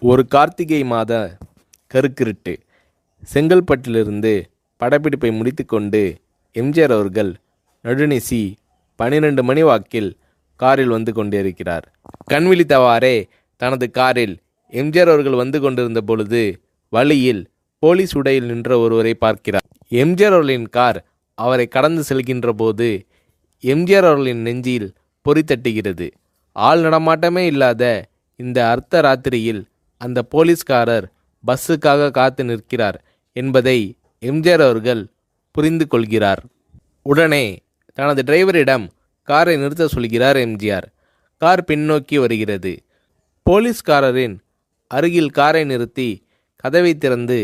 ஒரு கார்த்திகை மாத கருக்கிருட்டு. செங்கல்பட்டிலிருந்து படப்பிடிப்பை முடித்துக்கொண்டு எம்ஜிஆர் அவர்கள் நடுநிசி 12 மணி வாக்கில் காரில் வந்து கொண்டிருக்கிறார். கண் விழித்தவாறே தனது காரில் எம்ஜிஆர் அவர்கள் வந்து கொண்டிருந்த பொழுது வழியில் போலீஸ் உடையில் நின்ற ஒருவரை பார்க்கிறார். எம்ஜிஆர் அவர்களின் கார் அவரை கடந்து செல்கின்ற போது எம்ஜிஆர் அவர்களின் நெஞ்சில் பொறி தட்டுகிறது. ஆள் நடமாட்டமே இல்லாத இந்த அர்த்த ராத்திரியில் அந்த போலீஸ்காரர் பஸ்ஸுக்காக காத்து நிற்கிறார் என்பதை எம்ஜிஆர் அவர்கள் புரிந்து கொள்கிறார். உடனே தனது டிரைவரிடம் காரை நிறுத்த சொல்கிறார் எம்ஜிஆர். கார் பின்னோக்கி வருகிறது. போலீஸ்காரரின் அருகில் காரை நிறுத்தி கதவை திறந்து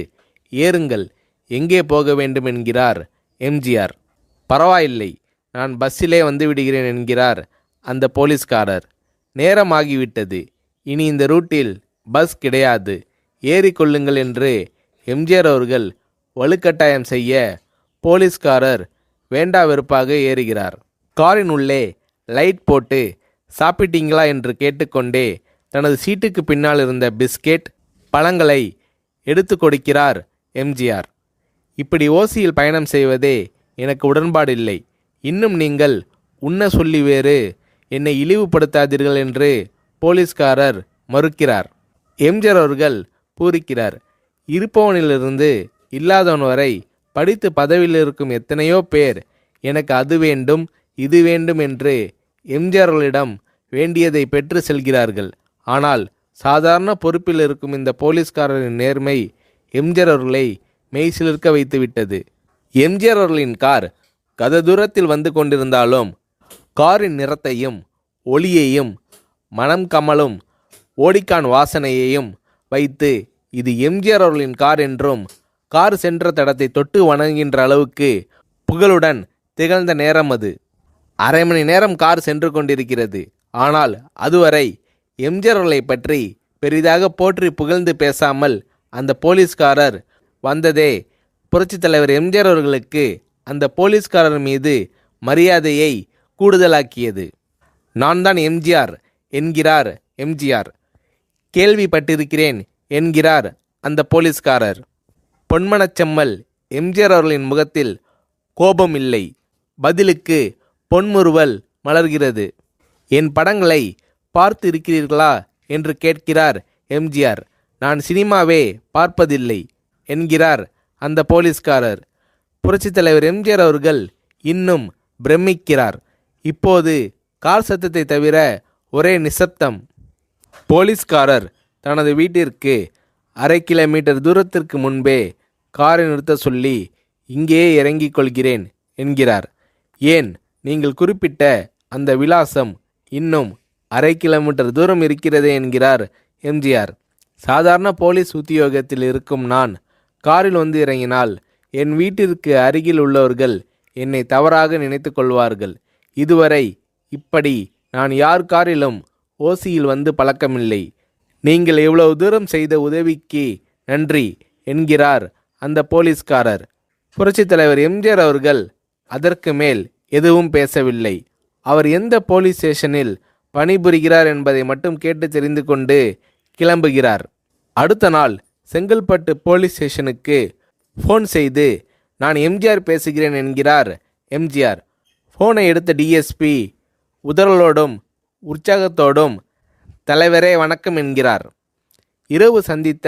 ஏறுங்கள், எங்கே போக வேண்டும் என்கிறார் எம்ஜிஆர். பரவாயில்லை, நான் பஸ்ஸிலே வந்து விடுகிறேன் என்கிறார் அந்த போலீஸ்காரர். நேரமாகிவிட்டது, இனி இந்த ரூட்டில் பஸ் கிடையாது, ஏறிக்கொள்ளுங்கள் என்று எம்ஜிஆர் அவர்கள் வலுக்கட்டாயம் செய்ய போலீஸ்காரர் வேண்டா வெறுப்பாக ஏறுகிறார். காரின் உள்ளே லைட் போட்டு சாப்பிட்டீங்களா என்று கேட்டுக்கொண்டே தனது சீட்டுக்கு பின்னால் இருந்த பிஸ்கெட் பழங்களை எடுத்து கொடுக்கிறார் எம்ஜிஆர். இப்படி ஓசியில் பயணம் செய்வதே எனக்கு உடன்பாடில்லை. இன்னும் நீங்கள் உண்ண சொல்லி வேறு என்னை இழிவுபடுத்தாதீர்கள் என்று போலீஸ்காரர் மறுக்கிறார். எம்ஜிஆர் அவர்கள் பூரிக்கிறார். இருப்பவனிலிருந்து இல்லாதவன் வரை படித்து பதவியில் இருக்கும் எத்தனையோ பேர் எனக்கு அது வேண்டும் இது வேண்டும் என்று எம்ஜிஆர் அவர்களிடம் வேண்டியதை பெற்று செல்கிறார்கள். ஆனால் சாதாரண பொறுப்பில் இருக்கும் இந்த போலீஸ்காரரின் நேர்மை எம்ஜிஆர் அவர்களை மெய்சிலிர்க்க வைத்துவிட்டது. எம்ஜிஆர் அவர்களின் கார் கத தூரத்தில் வந்து கொண்டிருந்தாலும் காரின் நிறத்தையும் ஒளியையும் மனம் கமலும் ஓடிக்கான் வாசனையையும் வைத்து இது எம்ஜிஆர் அவர்களின் கார் என்றும் கார் சென்ற தடத்தை தொட்டு வணங்குகின்ற அளவுக்கு புகழுடன் திகழ்ந்த நேரம் அது. அரை மணி நேரம் கார் சென்று கொண்டிருக்கிறது. ஆனால் அதுவரை எம்ஜிஆர் அவர்களை பற்றி பெரிதாக போற்றி புகழ்ந்து பேசாமல் அந்த போலீஸ்காரர் வந்ததே புரட்சித் தலைவர் எம்ஜிஆர் அவர்களுக்கு அந்த போலீஸ்காரர் மீது மரியாதையை கூடுதலாக்கியது. நான் தான் எம்ஜிஆர் என்கிறார் எம்ஜிஆர். கேள்விப்பட்டிருக்கிறேன் என்கிறார் அந்த போலீஸ்காரர். பொன்மனச்செம்மல் எம்ஜிஆர் அவர்களின் முகத்தில் கோபம் இல்லை, பதிலுக்கு பொன்முறுவல் மலர்கிறது. என் படங்களை பார்த்து இருக்கிறீர்களா என்று கேட்கிறார் எம்ஜிஆர். நான் சினிமாவே பார்ப்பதில்லை என்கிறார் அந்த போலீஸ்காரர். புரட்சித் தலைவர் எம்ஜிஆர் அவர்கள் இன்னும் பிரமிக்கிறார். இப்போது கார் சத்தத்தை தவிர ஒரே நிசப்தம். போலீஸ்காரர் தனது வீட்டிற்கு 1/2 கிலோமீட்டர் தூரத்திற்கு முன்பே காரை நிறுத்த சொல்லி இங்கேயே இறங்கிக் கொள்கிறேன் என்கிறார். ஏன், நீங்கள் குறிப்பிட்ட அந்த விலாசம் இன்னும் 1/2 கிலோமீட்டர் தூரம் இருக்கிறதே என்கிறார் எம்ஜிஆர். சாதாரண போலீஸ் உத்தியோகத்தில் இருக்கும் நான் காரில் வந்து இறங்கினால் என் வீட்டிற்கு அருகில் உள்ளவர்கள் என்னை தவறாக நினைத்து கொள்வார்கள். இதுவரை இப்படி நான் யார் காரிலும் ஓசியில் வந்து பழக்கமில்லை. நீங்கள் இவ்வளவு தூரம் செய்த உதவிக்கு நன்றி என்கிறார் அந்த போலீஸ்காரர். புரட்சித் தலைவர் எம்ஜிஆர் அவர்கள் அதற்கு மேல் எதுவும் பேசவில்லை. அவர் எந்த போலீஸ் ஸ்டேஷனில் பணிபுரிகிறார் என்பதை மட்டும் கேட்டு தெரிந்து கொண்டு கிளம்புகிறார். அடுத்த நாள் செங்கல்பட்டு போலீஸ் ஸ்டேஷனுக்கு ஃபோன் செய்து நான் எம்ஜிஆர் பேசுகிறேன் என்கிறார் எம்ஜிஆர். ஃபோனை எடுத்த டிஎஸ்பி உதறலோடும் உற்சாகத்தோடும் தலைவரே வணக்கம் என்கிறார். இரவு சந்தித்த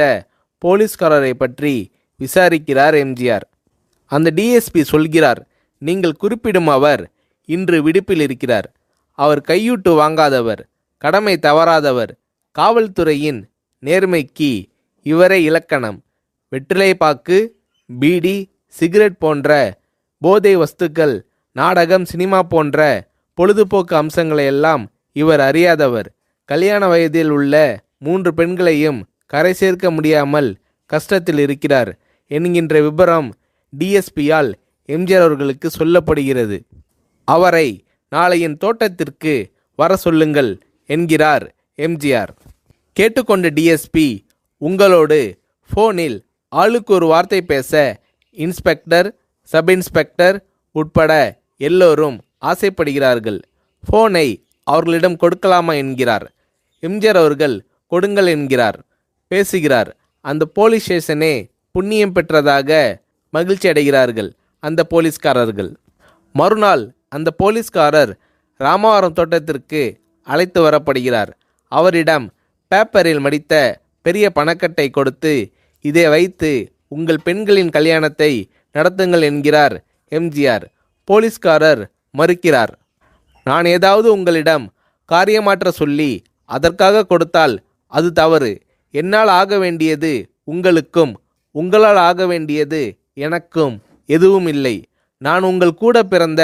போலீஸ்காரரை பற்றி விசாரிக்கிறார் எம்ஜிஆர். அந்த டிஎஸ்பி சொல்கிறார், நீங்கள் குறிப்பிடும் அவர் இன்று விடுப்பில் இருக்கிறார். அவர் கையூட்டு வாங்காதவர், கடமை தவறாதவர். காவல்துறையின் நேர்மைக்கு இவரே இலக்கணம். வெற்றிலை பாக்கு, பீடி, சிகரெட் போன்ற போதை வஸ்துக்கள், நாடகம், சினிமா போன்ற பொழுதுபோக்கு அம்சங்களையெல்லாம் இவர் அறியாதவர். கல்யாண வயதில் உள்ள 3 பெண்களையும் கரை சேர்க்க முடியாமல் கஷ்டத்தில் இருக்கிறார் என்கின்ற விபரம் டிஎஸ்பியால் எம்ஜிஆர் அவர்களுக்கு சொல்லப்படுகிறது. அவரை நாளை என் தோட்டத்திற்கு வர சொல்லுங்கள் என்கிறார் எம்ஜிஆர். கேட்டுக்கொண்ட டிஎஸ்பி உங்களோடு ஃபோனில் ஆளுக்கு ஒரு வார்த்தை பேச இன்ஸ்பெக்டர், சப் இன்ஸ்பெக்டர் உட்பட எல்லோரும் ஆசைப்படுகிறார்கள். ஃபோனை அவர்களிடம் கொடுக்கலாமா என்கிறார். எம்ஜிஆர் அவர்கள் கொடுங்கள் என்கிறார். பேசுகிறார். அந்த போலீஸ் ஸ்டேஷனே புண்ணியம் பெற்றதாக மகிழ்ச்சி அடைகிறார்கள் அந்த போலீஸ்காரர்கள். மறுநாள் அந்த போலீஸ்காரர் ராமவரம் தோட்டத்திற்கு அழைத்து வரப்படுகிறார். அவரிடம் பேப்பரில் மடித்த பெரிய பணக்கட்டை கொடுத்து, இதை வைத்து உங்கள் பெண்களின் கல்யாணத்தை நடத்துங்கள் என்கிறார் எம்ஜிஆர். போலீஸ்காரர் மறுக்கிறார். நான் ஏதாவது உங்களிடம் காரியமாற்ற சொல்லி அதற்காக கொடுத்தால் அது தவறு. என்னால் ஆக வேண்டியது உங்களுக்கும், உங்களால் ஆக வேண்டியது எனக்கும் எதுவும் இல்லை. நான் உங்கள் கூட பிறந்த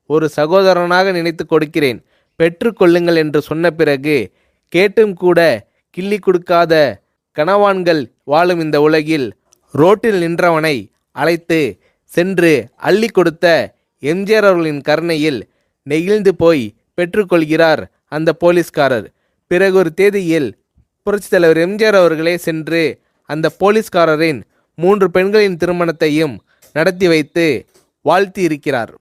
ஒரு சகோதரனாக நினைத்து கொடுக்கிறேன், பெற்றுக்கொள்ளுங்கள் என்று சொன்ன பிறகு கேட்டும் கூட கிள்ளி கொடுக்காத கனவான்கள் வாழும் இந்த உலகில் ரோட்டில் நின்றவனை அழைத்து சென்று அள்ளி கொடுத்த எம்ஜிஆர் அவர்களின் கருணையில் நெகிழ்ந்து போய் பெற்றுக்கொள்கிறார் அந்த போலீஸ்காரர். பிறகு ஒரு தேதியில் புரட்சித் தலைவர் எம்ஜிஆர் அவர்களே சென்று அந்த போலீஸ்காரரின் 3 பெண்களின் திருமணத்தையும் நடத்தி வைத்து வாழ்த்தி இருக்கிறார்.